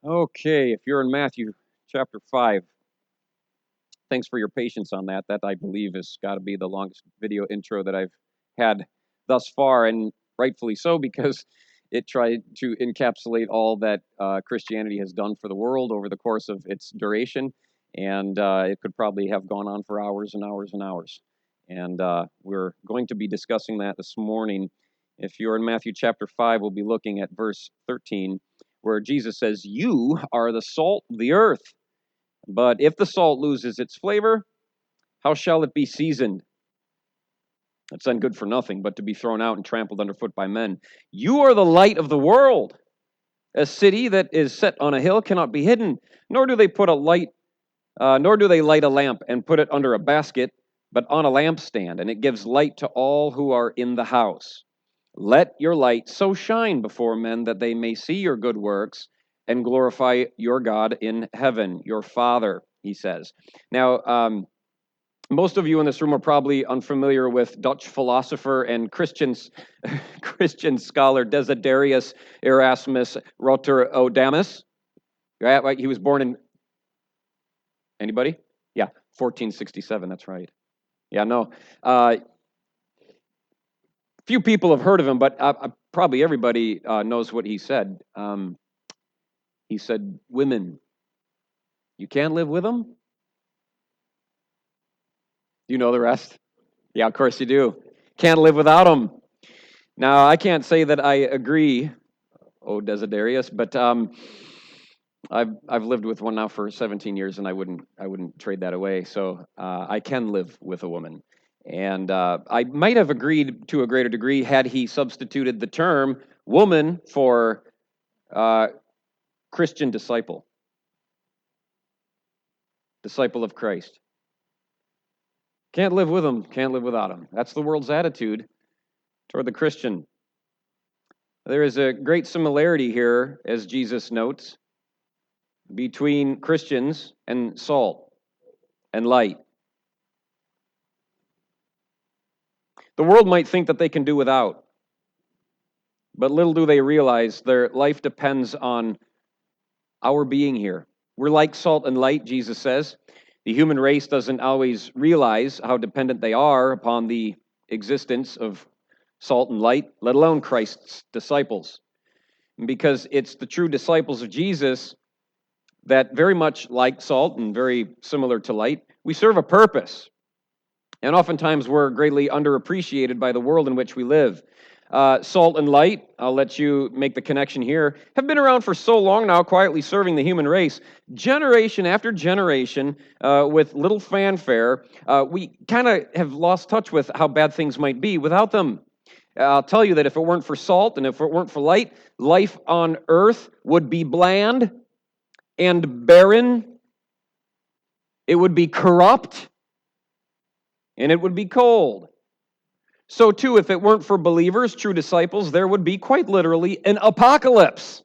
Okay, if you're in Matthew chapter 5, thanks for your patience on that. That, I believe, has got to be the longest video intro that I've had thus far, and rightfully so, because it tried to encapsulate all that Christianity has done for the world over the course of its duration, and it could probably have gone on for hours and hours and hours. And we're going to be discussing that this morning. If you're in Matthew chapter 5, we'll be looking at verse 13, where Jesus says, "You are the salt of the earth. But if the salt loses its flavor, how shall it be seasoned? It's then good for nothing, but to be thrown out and trampled underfoot by men. You are the light of the world. A city that is set on a hill cannot be hidden, nor do they light a lamp and put it under a basket, but on a lampstand, and it gives light to all who are in the house. Let your light so shine before men that they may see your good works and glorify your God in heaven, your Father," he says. Now, most of you in this room are probably unfamiliar with Dutch philosopher and Christian scholar Desiderius Erasmus Rotterdamus. Right? He was born in, anybody? Yeah, 1467, that's right. Yeah, no. Few people have heard of him, but probably everybody knows what he said. He said, "Women, you can't live with them?" You know the rest? Yeah, of course you do. Can't live without them. Now, I can't say that I agree, Desiderius, but I've lived with one now for 17 years, and I wouldn't trade that away. So I can live with a woman, and I might have agreed to a greater degree had he substituted the term woman for Christian disciple of Christ. Can't live with them, can't live without them. That's the world's attitude toward the Christian. There is a great similarity here, as Jesus notes, between Christians and salt and light. The world might think that they can do without, but little do they realize their life depends on our being here. We're like salt and light, Jesus says. The human race doesn't always realize how dependent they are upon the existence of salt and light, let alone Christ's disciples. Because it's the true disciples of Jesus that, very much like salt and very similar to light, we serve a purpose. And oftentimes we're greatly underappreciated by the world in which we live. Salt and light, I'll let you make the connection here, have been around for so long now, quietly serving the human race. Generation after generation, with little fanfare, we kind of have lost touch with how bad things might be without them. I'll tell you that if it weren't for salt and if it weren't for light, life on earth would be bland and barren. It would be corrupt, and it would be cold. So too, if it weren't for believers, true disciples, there would be quite literally an apocalypse.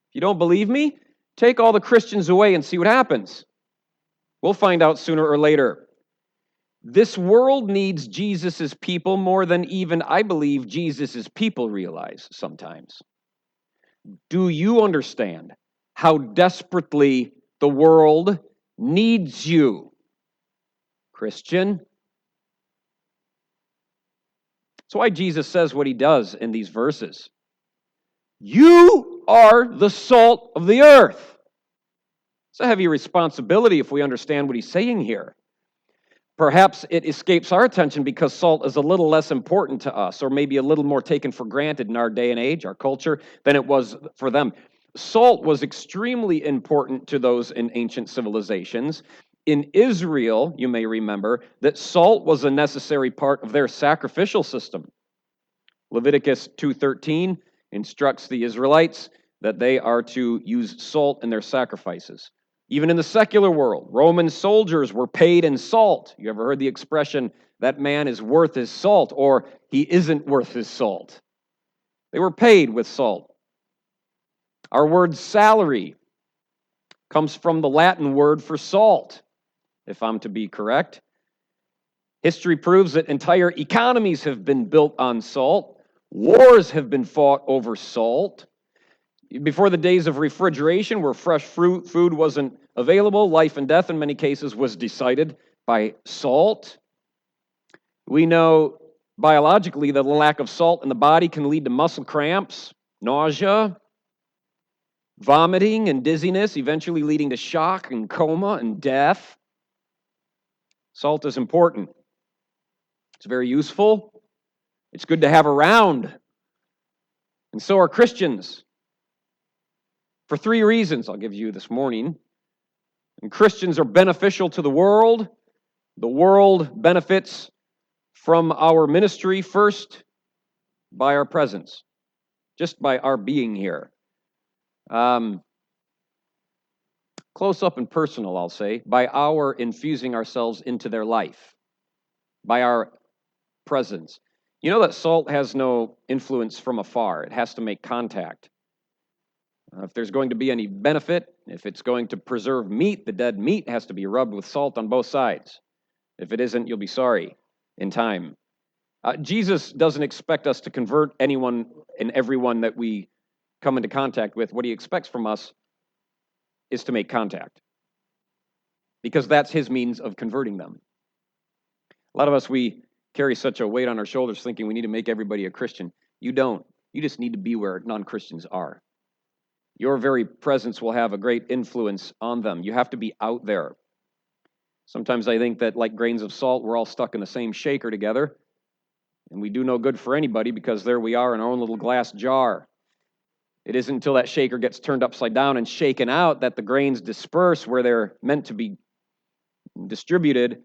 If you don't believe me, take all the Christians away and see what happens. We'll find out sooner or later. This world needs Jesus' people more than even, I believe, Jesus' people realize sometimes. Do you understand how desperately the world needs you, Christian? That's why Jesus says what he does in these verses. You are the salt of the earth. It's a heavy responsibility if we understand what he's saying here. Perhaps it escapes our attention because salt is a little less important to us, or maybe a little more taken for granted in our day and age, our culture, than it was for them. Salt was extremely important to those in ancient civilizations. In Israel, you may remember, that salt was a necessary part of their sacrificial system. Leviticus 2:13 instructs the Israelites that they are to use salt in their sacrifices. Even in the secular world, Roman soldiers were paid in salt. You ever heard the expression, that man is worth his salt, or he isn't worth his salt? They were paid with salt. Our word salary comes from the Latin word for salt, if I'm to be correct. History proves that entire economies have been built on salt. Wars have been fought over salt. Before the days of refrigeration, where fresh food wasn't available, life and death in many cases was decided by salt. We know biologically that the lack of salt in the body can lead to muscle cramps, nausea, vomiting, and dizziness, eventually leading to shock and coma and death. Salt is important. It's very useful. It's good to have around. And so are Christians. For 3 reasons I'll give you this morning. And Christians are beneficial to the world. The world benefits from our ministry first by our presence, just by our being here. Close up and personal, I'll say, by our infusing ourselves into their life, by our presence. You know that salt has no influence from afar. It has to make contact. If there's going to be any benefit, if it's going to preserve meat, the dead meat has to be rubbed with salt on both sides. If it isn't, you'll be sorry in time. Jesus doesn't expect us to convert anyone and everyone that we come into contact with. What he expects from us is to make contact, because that's his means of converting them. A lot of us, we carry such a weight on our shoulders thinking we need to make everybody a Christian. You don't. You just need to be where non-Christians are. Your very presence will have a great influence on them. You have to be out there. Sometimes I think that like grains of salt, we're all stuck in the same shaker together, and we do no good for anybody because there we are in our own little glass jar. It isn't until that shaker gets turned upside down and shaken out that the grains disperse where they're meant to be distributed.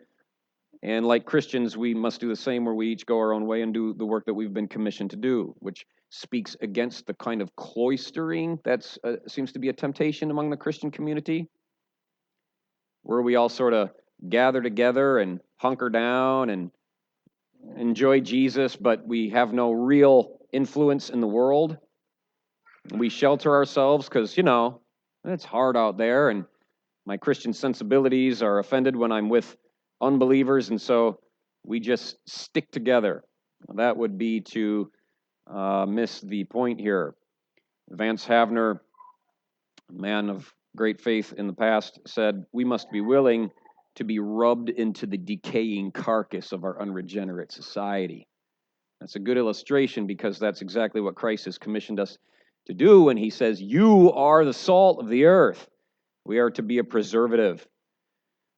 And like Christians, we must do the same, where we each go our own way and do the work that we've been commissioned to do, which speaks against the kind of cloistering that seems to be a temptation among the Christian community, where we all sort of gather together and hunker down and enjoy Jesus, but we have no real influence in the world. We shelter ourselves because, it's hard out there, and my Christian sensibilities are offended when I'm with unbelievers, and so we just stick together. That would be to miss the point here. Vance Havner, a man of great faith in the past, said, "We must be willing to be rubbed into the decaying carcass of our unregenerate society." That's a good illustration, because that's exactly what Christ has commissioned us to do when he says, "You are the salt of the earth." We are to be a preservative.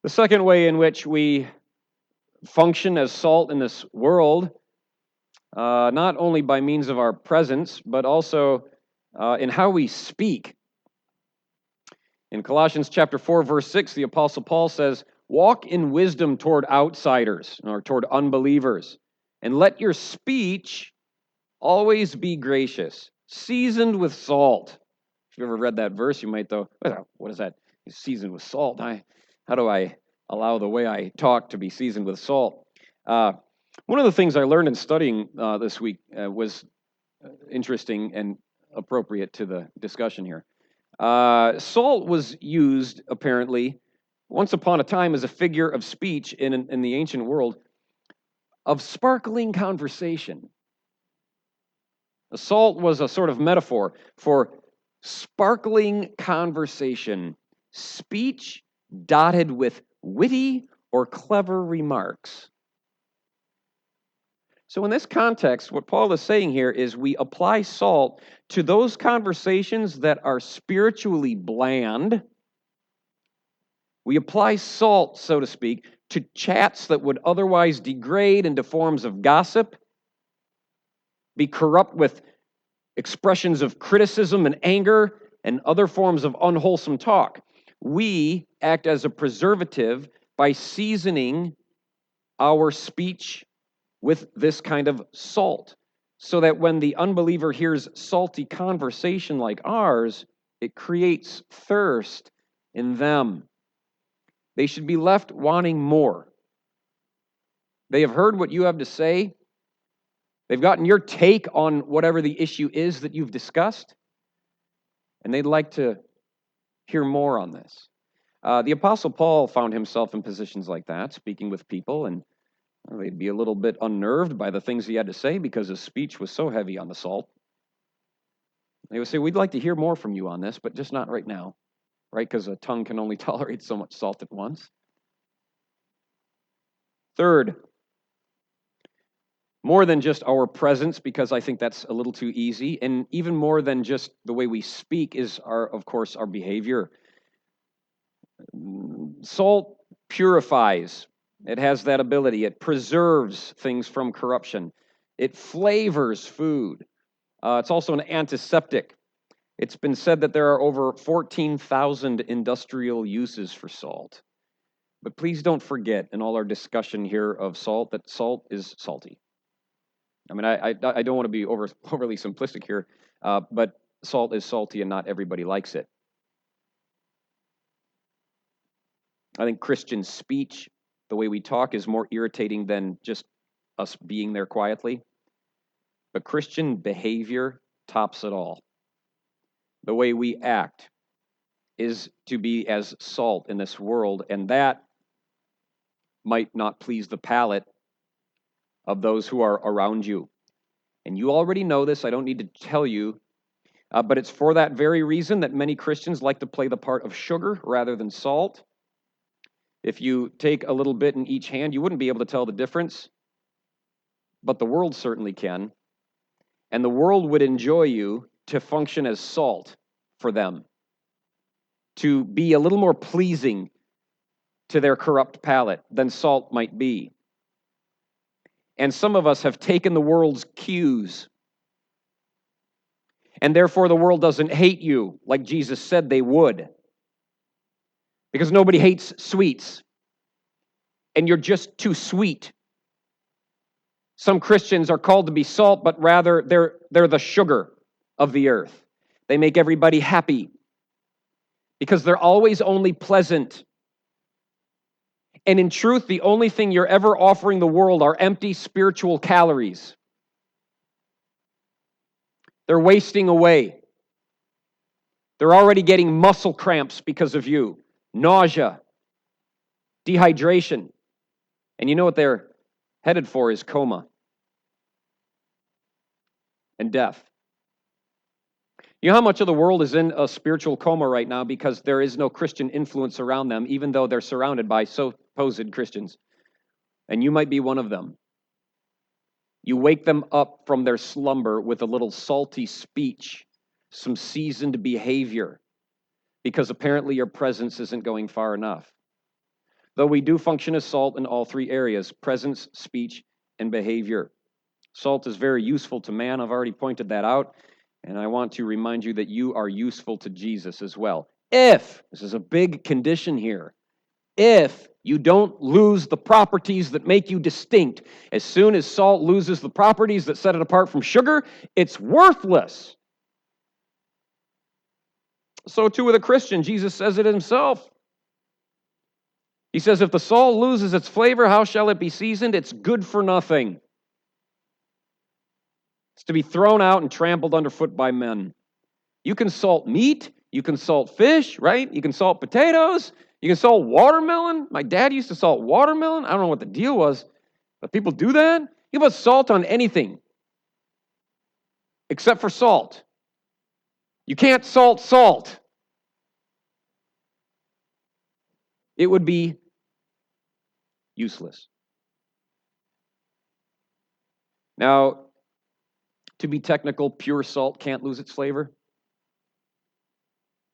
The second way in which we function as salt in this world, not only by means of our presence, but also in how we speak. In Colossians chapter 4, verse 6, the Apostle Paul says, "Walk in wisdom toward outsiders," or toward unbelievers, "and let your speech always be gracious, seasoned with salt." If you ever read that verse, you might though, what is that? Seasoned with salt? How do I allow the way I talk to be seasoned with salt? One of the things I learned in studying this week was interesting and appropriate to the discussion here. Salt was used, apparently, once upon a time as a figure of speech in the ancient world of sparkling conversation. Salt was a sort of metaphor for sparkling conversation, speech dotted with witty or clever remarks. So in this context, what Paul is saying here is we apply salt to those conversations that are spiritually bland. We apply salt, so to speak, to chats that would otherwise degrade into forms of gossip, be corrupt with expressions of criticism and anger, and other forms of unwholesome talk. We act as a preservative by seasoning our speech with this kind of salt, so that when the unbeliever hears salty conversation like ours, it creates thirst in them. They should be left wanting more. They have heard what you have to say. They've gotten your take on whatever the issue is that you've discussed, and they'd like to hear more on this. The Apostle Paul found himself in positions like that, speaking with people, and they'd be a little bit unnerved by the things he had to say because his speech was so heavy on the salt. They would say, we'd like to hear more from you on this, but just not right now, right? Because a tongue can only tolerate so much salt at once. Third, more than just our presence, because I think that's a little too easy, and even more than just the way we speak is, of course, our behavior. Salt purifies. It has that ability. It preserves things from corruption. It flavors food. It's also an antiseptic. It's been said that there are over 14,000 industrial uses for salt. But please don't forget, in all our discussion here of salt, that salt is salty. I mean, I don't want to be overly simplistic here, but salt is salty and not everybody likes it. I think Christian speech, the way we talk, is more irritating than just us being there quietly. But Christian behavior tops it all. The way we act is to be as salt in this world, and that might not please the palate of those who are around you. And you already know this, I don't need to tell you, but it's for that very reason that many Christians like to play the part of sugar rather than salt. If you take a little bit in each hand, you wouldn't be able to tell the difference, but the world certainly can. And the world would enjoy you to function as salt for them, to be a little more pleasing to their corrupt palate than salt might be. And some of us have taken the world's cues, and therefore the world doesn't hate you like Jesus said they would, because nobody hates sweets, and you're just too sweet. Some Christians are called to be salt, but rather they're the sugar of the earth. They make everybody happy because they're always only pleasant. And in truth, the only thing you're ever offering the world are empty spiritual calories. They're wasting away. They're already getting muscle cramps because of you, nausea, dehydration. And you know what they're headed for is coma and death. You know how much of the world is in a spiritual coma right now because there is no Christian influence around them, even though they're surrounded by supposed Christians. And you might be one of them. You wake them up from their slumber with a little salty speech, some seasoned behavior, because apparently your presence isn't going far enough. Though we do function as salt in all three areas, presence, speech, and behavior. Salt is very useful to man. I've already pointed that out. And I want to remind you that you are useful to Jesus as well. If, this is a big condition here, if you don't lose the properties that make you distinct. As soon as salt loses the properties that set it apart from sugar, it's worthless. So too with a Christian. Jesus says it himself. He says, if the salt loses its flavor, how shall it be seasoned? It's good for nothing. It's to be thrown out and trampled underfoot by men. You can salt meat. You can salt fish, right? You can salt potatoes. You can salt watermelon. My dad used to salt watermelon. I don't know what the deal was, but people do that. You put salt on anything except for salt. You can't salt salt. It would be useless. Now, to be technical, pure salt can't lose its flavor.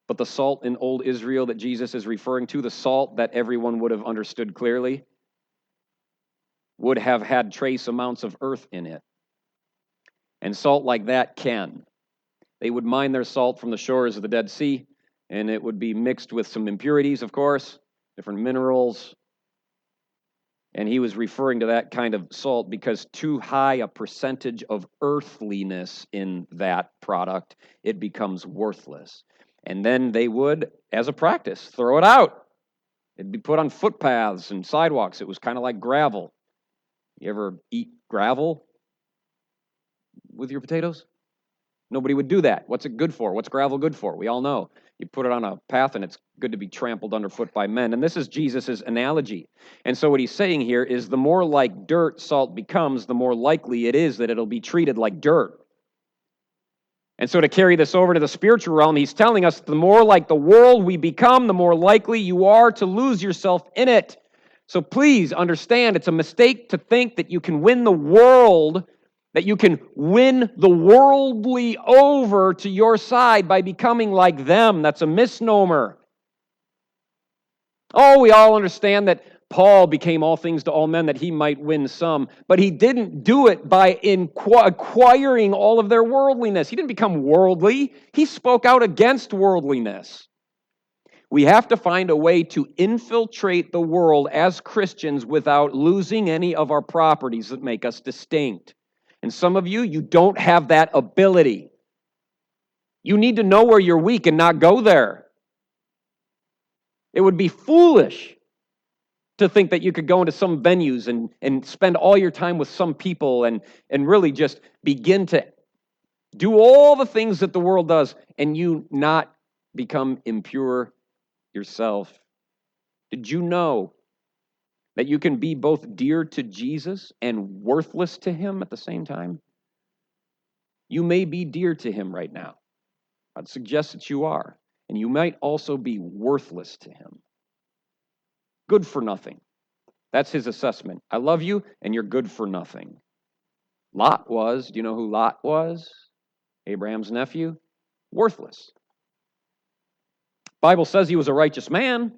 But the salt in old Israel that Jesus is referring to, the salt that everyone would have understood clearly, would have had trace amounts of earth in it. And salt like that can. They would mine their salt from the shores of the Dead Sea, and it would be mixed with some impurities, of course, different minerals. And he was referring to that kind of salt because too high a percentage of earthliness in that product, it becomes worthless. And then they would, as a practice, throw it out. It'd be put on footpaths and sidewalks. It was kind of like gravel. You ever eat gravel with your potatoes? Nobody would do that. What's it good for? What's gravel good for? We all know. You put it on a path and it's good to be trampled underfoot by men. And this is Jesus' analogy. And so what he's saying here is the more like dirt salt becomes, the more likely it is that it'll be treated like dirt. And so to carry this over to the spiritual realm, he's telling us the more like the world we become, the more likely you are to lose yourself in it. So please understand, it's a mistake to think that you can win the world, that you can win the worldly over to your side by becoming like them. That's a misnomer. Oh, we all understand that Paul became all things to all men that he might win some, but he didn't do it by acquiring all of their worldliness. He didn't become worldly. He spoke out against worldliness. We have to find a way to infiltrate the world as Christians without losing any of our properties that make us distinct. And some of you, you don't have that ability. You need to know where you're weak and not go there. It would be foolish to think that you could go into some venues and spend all your time with some people and really just begin to do all the things that the world does and you not become impure yourself. Did you know that you can be both dear to Jesus and worthless to him at the same time? You may be dear to him right now. I'd suggest that you are. And you might also be worthless to him. Good for nothing. That's his assessment. I love you, and you're good for nothing. Lot was, do you know who Lot was? Abraham's nephew? Worthless. Bible says he was a righteous man,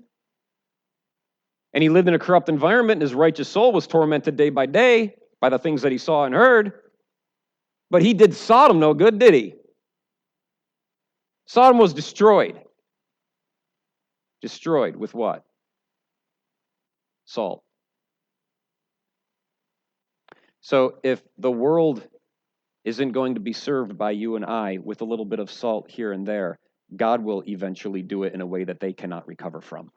and he lived in a corrupt environment, and his righteous soul was tormented day by day by the things that he saw and heard. But he did Sodom no good, did he? Sodom was destroyed. Destroyed with what? Salt. So if the world isn't going to be served by you and I with a little bit of salt here and there, God will eventually do it in a way that they cannot recover from.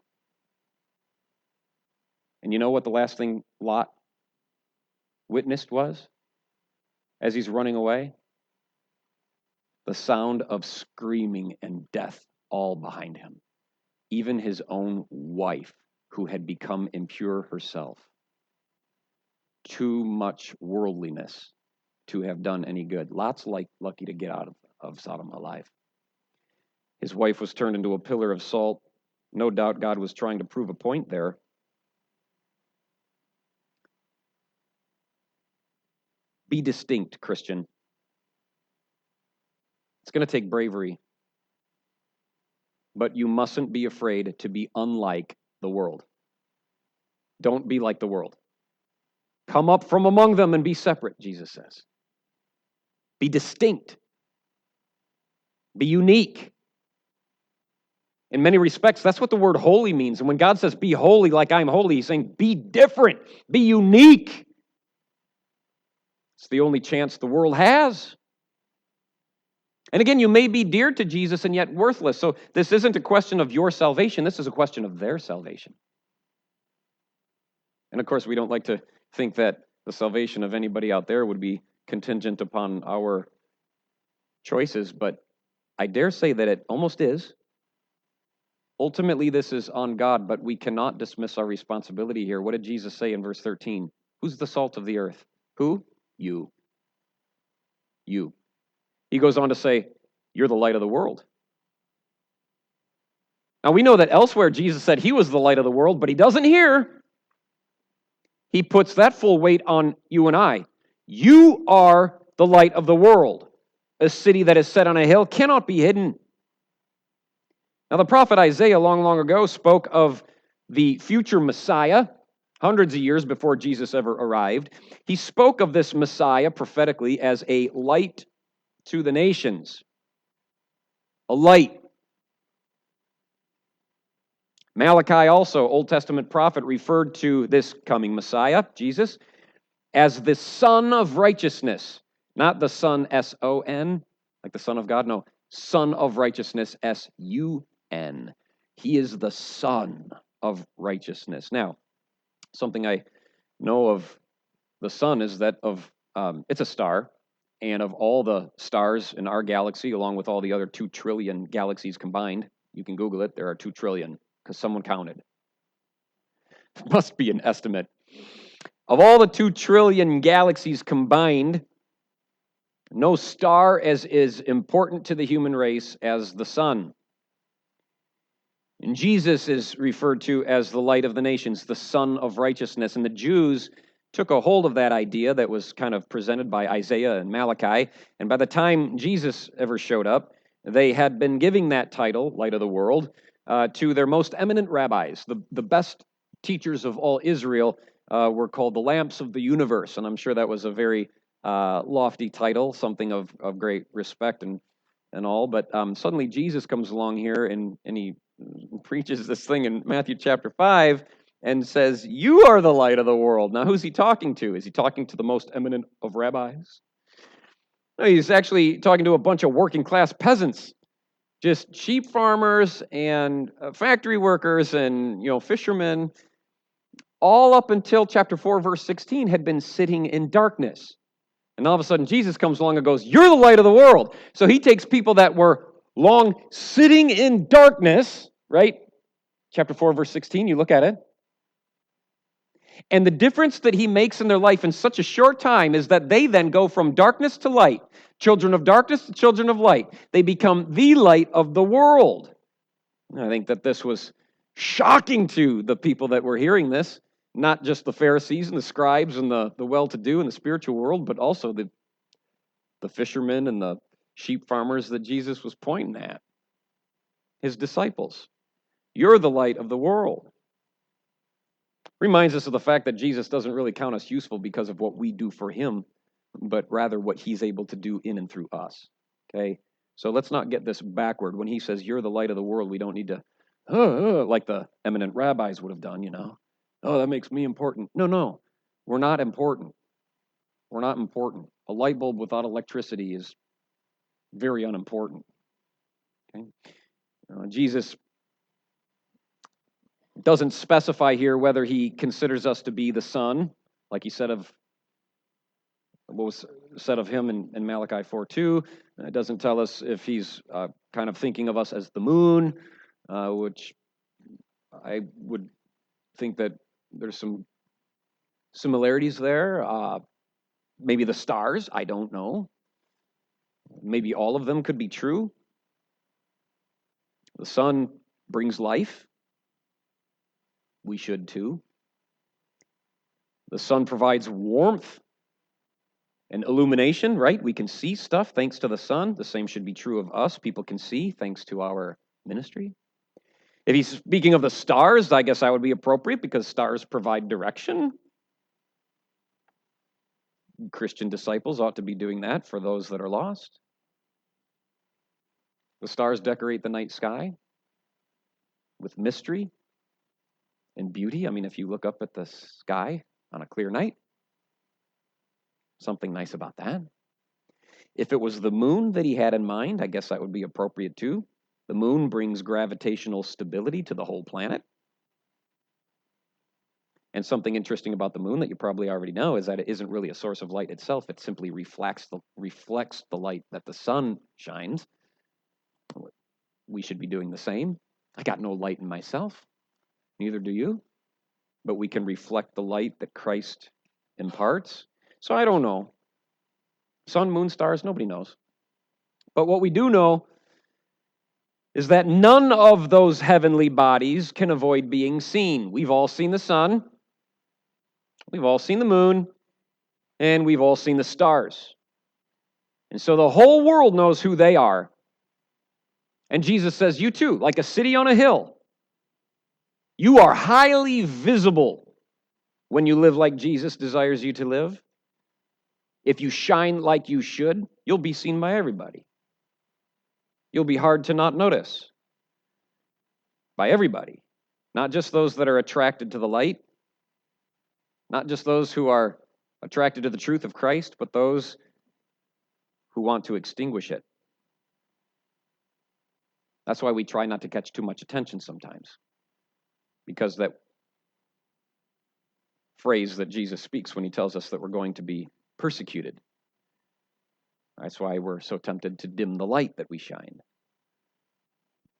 And you know what the last thing Lot witnessed was? As he's running away? The sound of screaming and death all behind him. Even his own wife, who had become impure herself. Too much worldliness to have done any good. Lot's lucky to get out of Sodom alive. His wife was turned into a pillar of salt. No doubt God was trying to prove a point there. Be distinct, Christian. It's going to take bravery. But you mustn't be afraid to be unlike the world. Don't be like the world. Come up from among them and be separate, Jesus says. Be distinct. Be unique. In many respects, that's what the word holy means. And when God says, be holy like I'm holy, he's saying, be different. Be unique. It's the only chance the world has. And again, you may be dear to Jesus and yet worthless. So this isn't a question of your salvation. This is a question of their salvation. And of course, we don't like to think that the salvation of anybody out there would be contingent upon our choices, but I dare say that it almost is. Ultimately, this is on God, but we cannot dismiss our responsibility here. What did Jesus say in verse 13? Who's the salt of the earth? Who? You. You. He goes on to say, you're the light of the world. Now, we know that elsewhere Jesus said he was the light of the world, but he doesn't here. He puts that full weight on you and I. You are the light of the world. A city that is set on a hill cannot be hidden. Now, the prophet Isaiah long ago spoke of the future Messiah, hundreds of years before Jesus ever arrived. He spoke of this Messiah prophetically as a light to the nations. A light. Malachi also, Old Testament prophet, referred to this coming Messiah, Jesus, as the Son of Righteousness. Not the Son, S-O-N, like the Son of God. No, Son of Righteousness, S-U-N. He is the Son of Righteousness. Now, something I know of the sun is that it's a star, and of all the stars in our galaxy, along with all the other 2 trillion galaxies combined, you can Google it, there are 2 trillion, because someone counted. It must be an estimate. Of all the 2 trillion galaxies combined, No star is important to the human race as the sun. And Jesus is referred to as the light of the nations, the Son of righteousness. And the Jews took a hold of that idea that was kind of presented by Isaiah and Malachi. And by the time Jesus ever showed up, they had been giving that title, Light of the World, to their most eminent rabbis. The best teachers of all Israel were called the lamps of the universe. And I'm sure that was a very lofty title, something of great respect and all. But suddenly Jesus comes along here and he preaches this thing in Matthew chapter 5 and says, "You are the light of the world." Now, who's he talking to? Is he talking to the most eminent of rabbis? No, he's actually talking to a bunch of working class peasants, just sheep farmers and factory workers and fishermen, all up until chapter 4, verse 16, had been sitting in darkness. And all of a sudden, Jesus comes along and goes, "You're the light of the world." So he takes people that were long sitting in darkness, right? Chapter 4, verse 16, you look at it. And the difference that he makes in their life in such a short time is that they then go from darkness to light, children of darkness to children of light. They become the light of the world. And I think that this was shocking to the people that were hearing this, not just the Pharisees and the scribes and the well-to-do in the spiritual world, but also the fishermen and the sheep farmers that Jesus was pointing at, his disciples. You're the light of the world. Reminds us of the fact that Jesus doesn't really count us useful because of what we do for him, but rather what he's able to do in and through us. Okay? So let's not get this backward. When he says, "You're the light of the world," we don't need to, like the eminent rabbis would have done, Oh, that makes me important. No. We're not important. We're not important. A light bulb without electricity is very unimportant. Okay? Jesus doesn't specify here whether he considers us to be the sun, like he said of what was said of him in Malachi 4:2. It doesn't tell us if he's kind of thinking of us as the moon, which I would think that there's some similarities there. Maybe the stars, I don't know. Maybe all of them could be true. The sun brings life. We should too. The sun provides warmth and illumination, right? We can see stuff thanks to the sun. The same should be true of us. People can see thanks to our ministry. If he's speaking of the stars, I guess that would be appropriate because stars provide direction. Christian disciples ought to be doing that for those that are lost. The stars decorate the night sky with mystery and beauty. I mean, if you look up at the sky on a clear night, something nice about that. If it was the moon that he had in mind, I guess that would be appropriate too. The moon brings gravitational stability to the whole planet. And something interesting about the moon that you probably already know is that it isn't really a source of light itself. It simply reflects the light that the sun shines. We should be doing the same. I got no light in myself. Neither do you. But we can reflect the light that Christ imparts. So I don't know. Sun, moon, stars, nobody knows. But what we do know is that none of those heavenly bodies can avoid being seen. We've all seen the sun. We've all seen the moon. And we've all seen the stars. And so the whole world knows who they are. And Jesus says, you too, like a city on a hill. You are highly visible when you live like Jesus desires you to live. If you shine like you should, you'll be seen by everybody. You'll be hard to not notice by everybody. Not just those that are attracted to the light, not just those who are attracted to the truth of Christ, but those who want to extinguish it. That's why we try not to catch too much attention sometimes. Because that phrase that Jesus speaks when he tells us that we're going to be persecuted. That's why we're so tempted to dim the light that we shine.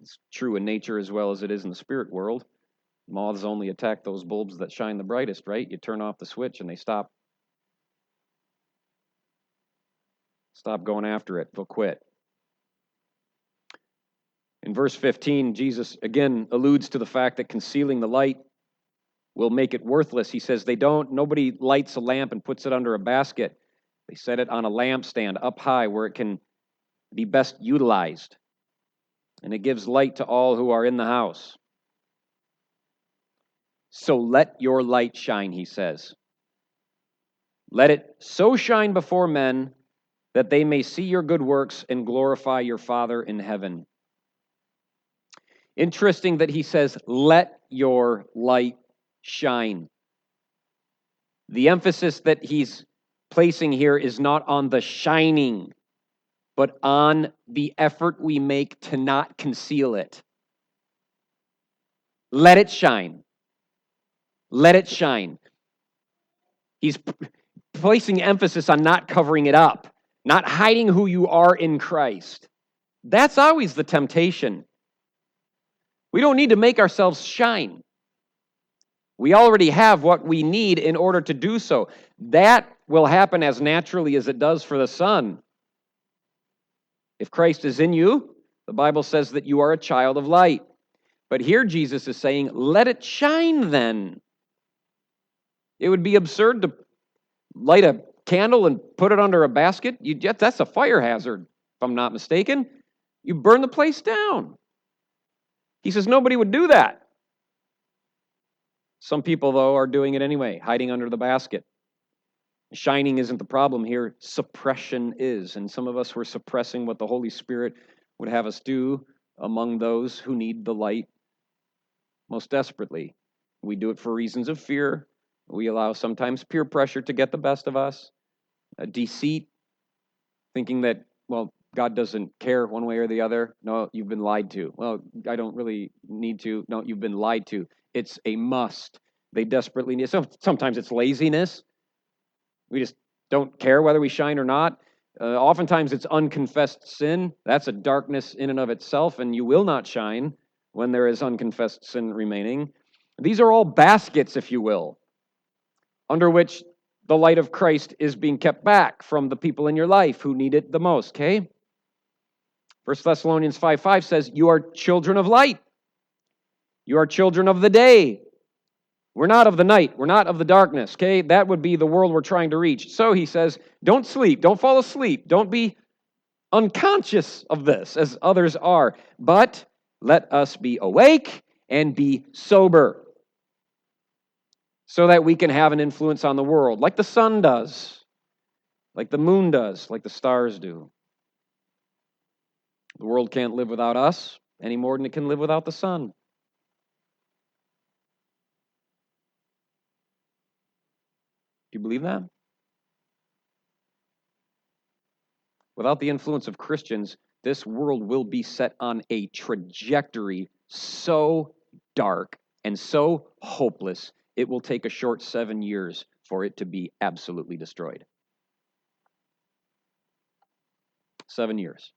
It's true in nature as well as it is in the spirit world. Moths only attack those bulbs that shine the brightest, right? You turn off the switch and they stop stop going after it. They'll quit. In verse 15, Jesus again alludes to the fact that concealing the light will make it worthless. He says nobody lights a lamp and puts it under a basket. They set it on a lampstand up high where it can be best utilized. And it gives light to all who are in the house. So let your light shine, he says. Let it so shine before men that they may see your good works and glorify your Father in heaven. Interesting that he says, let your light shine. The emphasis that he's placing here is not on the shining, but on the effort we make to not conceal it. Let it shine. Let it shine. He's placing emphasis on not covering it up, not hiding who you are in Christ. That's always the temptation. We don't need to make ourselves shine. We already have what we need in order to do so. That will happen as naturally as it does for the sun. If Christ is in you, the Bible says that you are a child of light. But here Jesus is saying, let it shine then. It would be absurd to light a candle and put it under a basket. That's a fire hazard, if I'm not mistaken. You burn the place down. He says nobody would do that. Some people, though, are doing it anyway, hiding under the basket. Shining isn't the problem here. Suppression is. And some of us were suppressing what the Holy Spirit would have us do among those who need the light most desperately. We do it for reasons of fear. We allow sometimes peer pressure to get the best of us. Deceit, thinking that, well, God doesn't care one way or the other. No, you've been lied to. Well, I don't really need to. No, you've been lied to. It's a must. They desperately need. So sometimes it's laziness. We just don't care whether we shine or not. Oftentimes it's unconfessed sin. That's a darkness in and of itself, and you will not shine when there is unconfessed sin remaining. These are all baskets, if you will, under which the light of Christ is being kept back from the people in your life who need it the most, okay? 1 Thessalonians 5:5 says, you are children of light. You are children of the day. We're not of the night. We're not of the darkness, okay? That would be the world we're trying to reach. So he says, don't sleep. Don't fall asleep. Don't be unconscious of this as others are. But let us be awake and be sober so that we can have an influence on the world like the sun does, like the moon does, like the stars do. The world can't live without us any more than it can live without the sun. Do you believe that? Without the influence of Christians, this world will be set on a trajectory so dark and so hopeless, it will take a short 7 years for it to be absolutely destroyed. 7 years.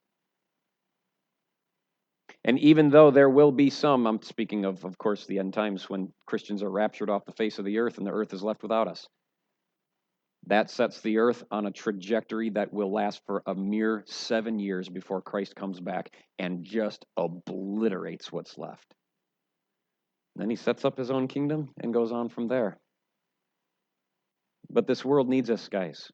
And even though there will be some, I'm speaking of course, the end times when Christians are raptured off the face of the earth and the earth is left without us. That sets the earth on a trajectory that will last for a mere 7 years before Christ comes back and just obliterates what's left. Then he sets up his own kingdom and goes on from there. But this world needs us, guys.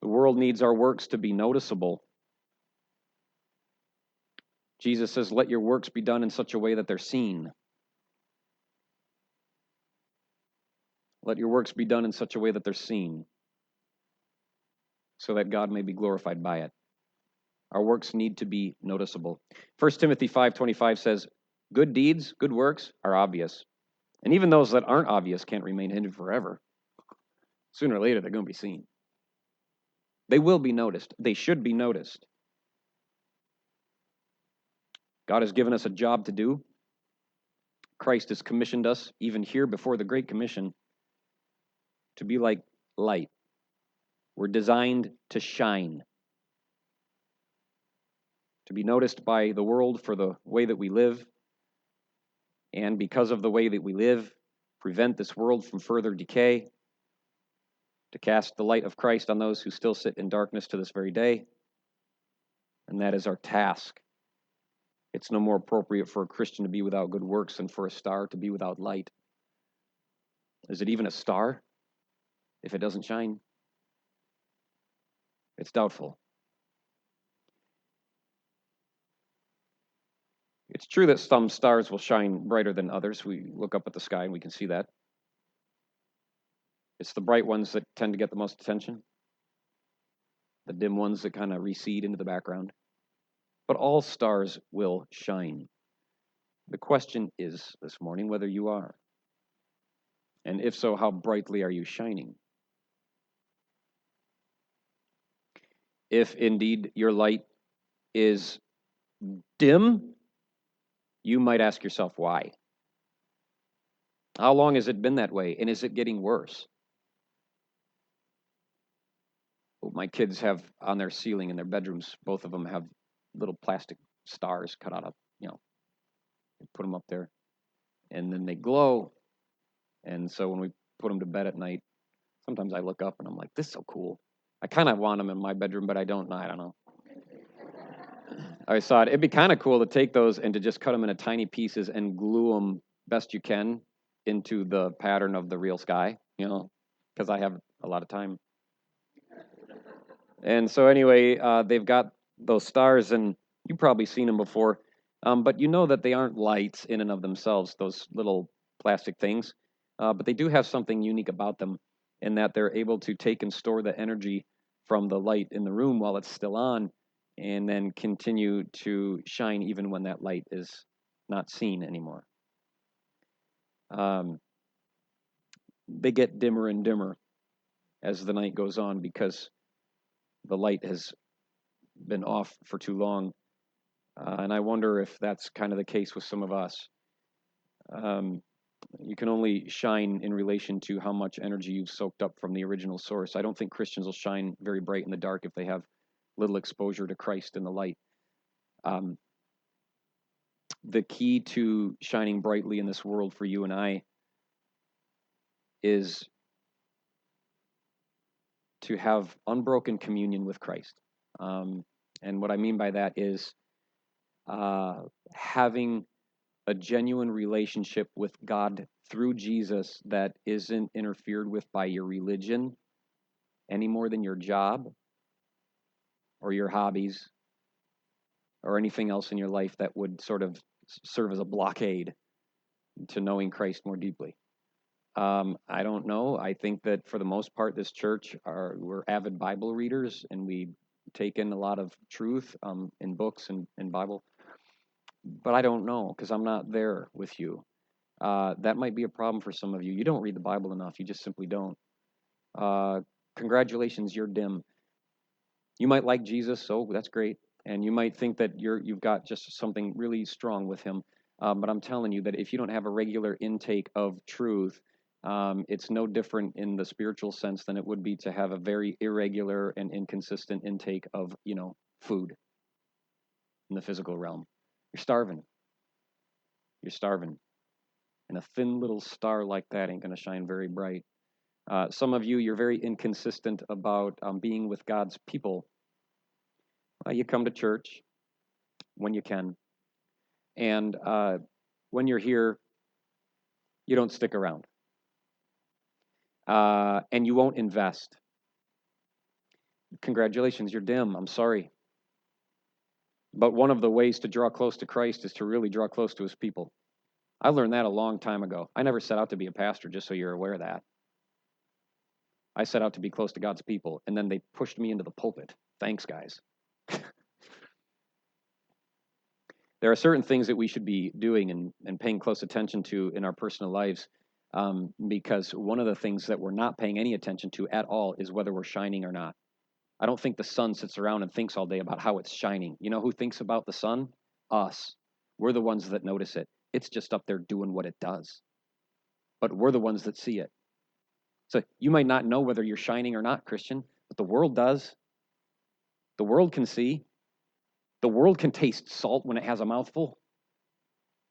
The world needs our works to be noticeable. Jesus says, let your works be done in such a way that they're seen. Let your works be done in such a way that they're seen, so that God may be glorified by it. Our works need to be noticeable. 1 Timothy 5:25 says, good deeds, good works are obvious. And even those that aren't obvious can't remain hidden forever. Sooner or later, they're going to be seen. They will be noticed. They should be noticed. God has given us a job to do. Christ has commissioned us, even here before the Great Commission, to be like light. We're designed to shine, to be noticed by the world for the way that we live, and because of the way that we live, prevent this world from further decay. to cast the light of Christ on those who still sit in darkness to this very day. And that is our task. It's no more appropriate for a Christian to be without good works than for a star to be without light. Is it even a star if it doesn't shine? It's doubtful. It's true that some stars will shine brighter than others. We look up at the sky and we can see that. It's the bright ones that tend to get the most attention, the dim ones that kind of recede into the background. But all stars will shine. The question is this morning whether you are. And if so, how brightly are you shining? If indeed your light is dim, you might ask yourself why. How long has it been that way? And is it getting worse? My kids have on their ceiling in their bedrooms, both of them have little plastic stars cut out of, they put them up there. And then they glow. And so when we put them to bed at night, sometimes I look up and I'm like, this is so cool. I kind of want them in my bedroom, but I don't know. I thought it'd be kind of cool to take those and to just cut them into tiny pieces and glue them best you can into the pattern of the real sky, because I have a lot of time. And so anyway, they've got those stars, and you've probably seen them before, but you know that they aren't lights in and of themselves, those little plastic things, but they do have something unique about them in that they're able to take and store the energy from the light in the room while it's still on, and then continue to shine even when that light is not seen anymore. They get dimmer and dimmer as the night goes on because the light has been off for too long. And I wonder if that's kind of the case with some of us. You can only shine in relation to how much energy you've soaked up from the original source. I don't think Christians will shine very bright in the dark if they have little exposure to Christ in the light. The key to shining brightly in this world for you and I is to have unbroken communion with Christ. And what I mean by that is having a genuine relationship with God through Jesus that isn't interfered with by your religion any more than your job or your hobbies or anything else in your life that would sort of serve as a blockade to knowing Christ more deeply. I don't know. I think that for the most part, this church we're avid Bible readers, and we take in a lot of truth in books and in Bible. But I don't know, because I'm not there with you. That might be a problem for some of you. You don't read the Bible enough. You just simply don't. Congratulations, you're dim. You might like Jesus, so that's great. And you might think that you've got just something really strong with him. But I'm telling you that if you don't have a regular intake of truth, it's no different in the spiritual sense than it would be to have a very irregular and inconsistent intake of, food in the physical realm. You're starving. You're starving. And a thin little star like that ain't going to shine very bright. Some of you, you're very inconsistent about being with God's people. You come to church when you can. And when you're here, you don't stick around. And you won't invest. Congratulations, you're dim. I'm sorry. But one of the ways to draw close to Christ is to really draw close to his people. I learned that a long time ago. I never set out to be a pastor, just so you're aware of that. I set out to be close to God's people, and then they pushed me into the pulpit. Thanks, guys. There are certain things that we should be doing and paying close attention to in our personal lives, because one of the things that we're not paying any attention to at all is whether we're shining or not. I don't think the sun sits around and thinks all day about how it's shining. You know who thinks about the sun? Us. We're the ones that notice it. It's just up there doing what it does. But we're the ones that see it. So you might not know whether you're shining or not, Christian, but the world does. The world can see. The world can taste salt when it has a mouthful.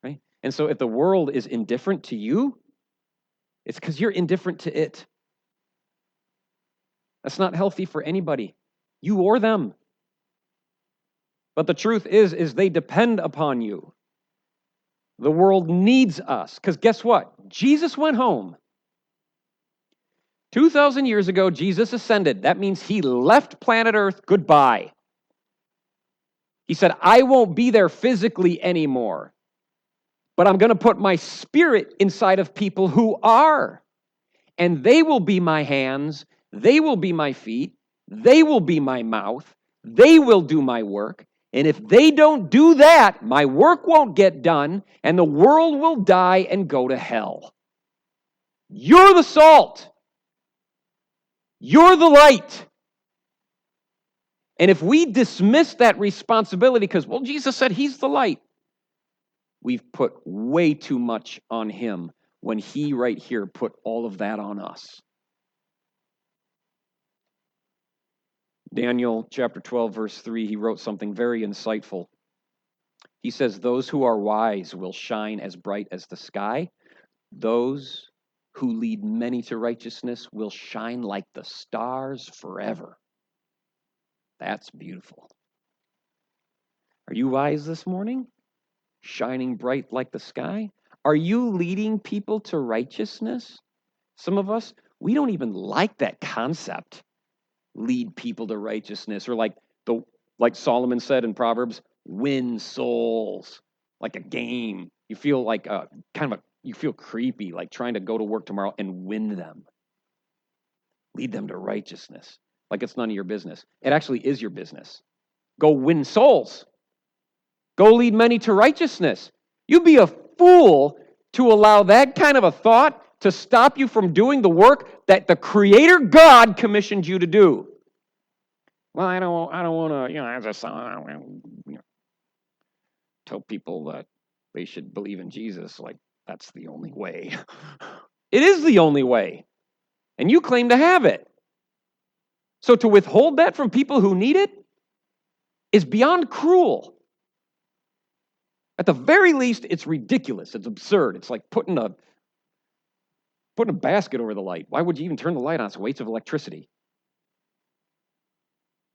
Right? And so if the world is indifferent to you, it's because you're indifferent to it. That's not healthy for anybody, you or them. But the truth is they depend upon you. The world needs us. Because guess what? Jesus went home. 2,000 years ago, Jesus ascended. That means he left planet Earth. Goodbye. He said, I won't be there physically anymore, but I'm going to put my spirit inside of people who are. And they will be my hands. They will be my feet. They will be my mouth. They will do my work. And if they don't do that, my work won't get done, and the world will die and go to hell. You're the salt. You're the light. And if we dismiss that responsibility because, well, Jesus said he's the light, we've put way too much on him when he right here put all of that on us. Daniel chapter 12, verse 3, he wrote something very insightful. He says, those who are wise will shine as bright as the sky. Those who lead many to righteousness will shine like the stars forever. That's beautiful. Are you wise this morning? Shining bright like the sky? Are you leading people to righteousness? Some of us, we don't even like that concept. Lead people to righteousness, or like Solomon said in Proverbs, win souls, like a game. You feel like you feel creepy, like trying to go to work tomorrow and win them. Lead them to righteousness, like it's none of your business. It actually is your business. Go win souls. Go lead many to righteousness. You'd be a fool to allow that kind of a thought to stop you from doing the work that the Creator God commissioned you to do. Well, I don't want to, as a tell people that they should believe in Jesus. Like, that's the only way. It is the only way. And you claim to have it. So to withhold that from people who need it is beyond cruel. At the very least, it's ridiculous. It's absurd. It's like putting a basket over the light. Why would you even turn the light on? It's a waste of electricity.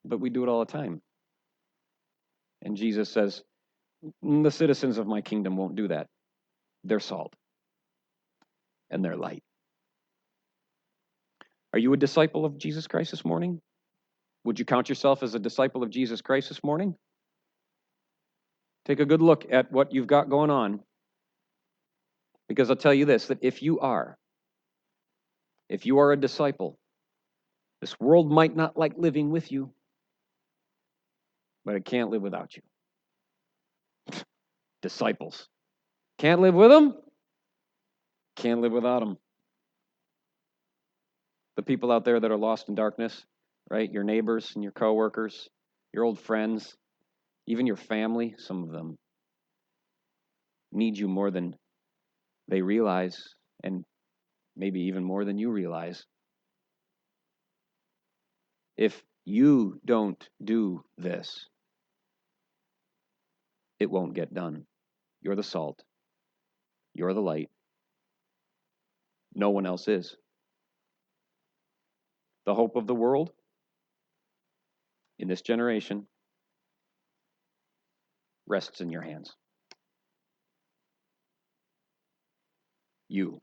But we do it all the time. And Jesus says, the citizens of my kingdom won't do that. They're salt. And they're light. Are you a disciple of Jesus Christ this morning? Would you count yourself as a disciple of Jesus Christ this morning? Take a good look at what you've got going on. Because I'll tell you this, that if you are a disciple, this world might not like living with you, but it can't live without you. Disciples. Can't live with them? Can't live without them. The people out there that are lost in darkness, right? Your neighbors and your coworkers, your old friends, even your family, some of them need you more than they realize, and maybe even more than you realize. If you don't do this, it won't get done. You're the salt. You're the light. No one else is. The hope of the world in this generation rests in your hands. You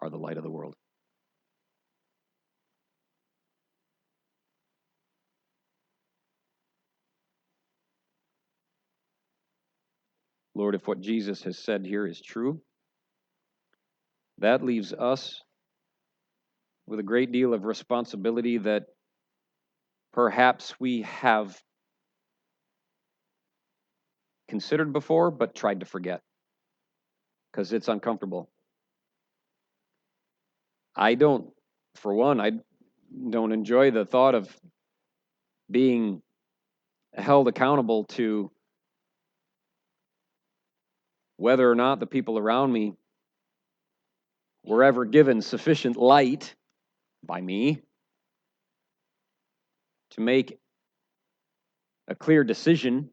are the light of the world. Lord, if what Jesus has said here is true, that leaves us with a great deal of responsibility that perhaps we have considered before, but tried to forget, because it's uncomfortable. I don't enjoy the thought of being held accountable to whether or not the people around me were ever given sufficient light by me to make a clear decision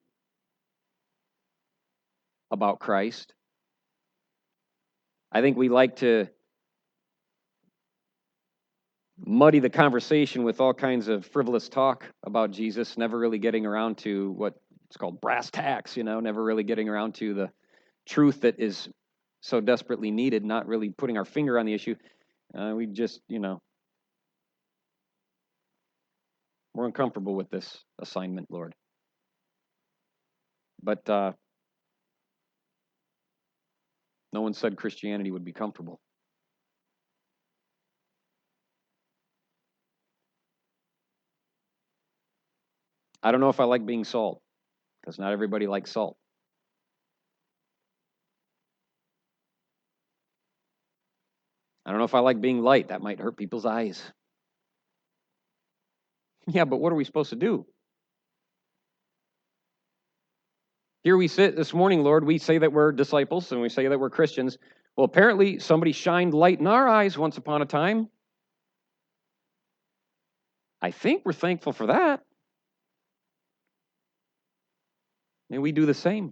about Christ. I think we like to muddy the conversation with all kinds of frivolous talk about Jesus, never really getting around to what it's called brass tacks, never really getting around to the truth that is so desperately needed, not really putting our finger on the issue. We just, we're uncomfortable with this assignment, Lord. But no one said Christianity would be comfortable. I don't know if I like being salt, because not everybody likes salt. I don't know if I like being light. That might hurt people's eyes. Yeah, but what are we supposed to do? Here we sit this morning, Lord. We say that we're disciples and we say that we're Christians. Well, apparently somebody shined light in our eyes once upon a time. I think we're thankful for that. May we do the same.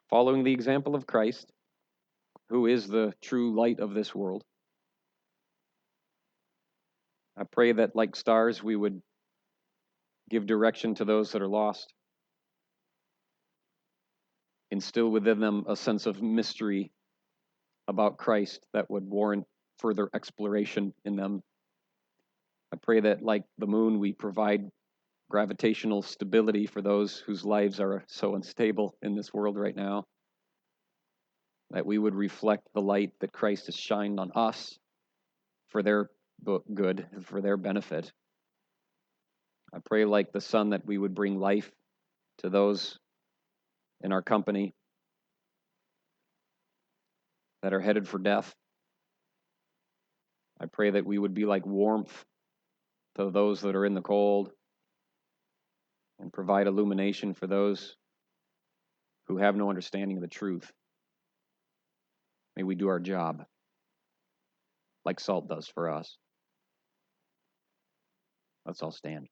Following the example of Christ, who is the true light of this world. I pray that, like stars, we would give direction to those that are lost. Instill within them a sense of mystery about Christ that would warrant further exploration in them. I pray that, like the moon, we provide gravitational stability for those whose lives are so unstable in this world right now. That we would reflect the light that Christ has shined on us for their good, for their benefit. I pray, like the sun, that we would bring life to those in our company that are headed for death. I pray that we would be like warmth to those that are in the cold and provide illumination for those who have no understanding of the truth. May we do our job like salt does for us. Let's all stand.